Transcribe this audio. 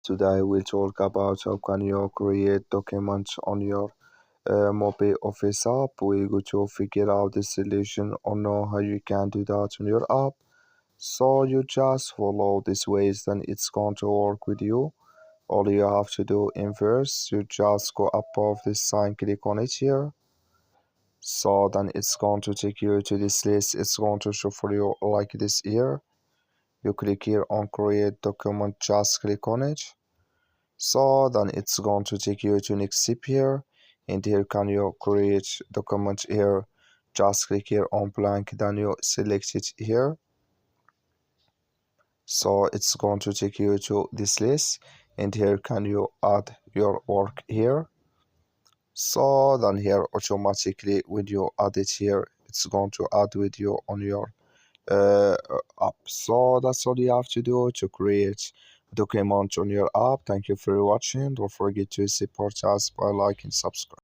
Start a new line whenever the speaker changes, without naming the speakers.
Today we'll talk about how can you create documents on your MobiOffice app. We're going to figure out the solution or know how you can do that on your app. So you just follow these ways, then it's going to work with you. All you have to do in first, you just go above this sign, click on it here. So then it's going to take you to this list. It's going to show for you like this here. You click here on create document, just click on it. So then it's going to take you to next step here, and here can you create document here. Just click here on blank, then you select it here. So it's going to take you to this list, and here can you add your work here. So then here automatically when you add it here, it's going to add with you on your uh, app. So that's all you have to do to create a document on your app. Thank you for watching. Don't forget to support us by liking, subscribe.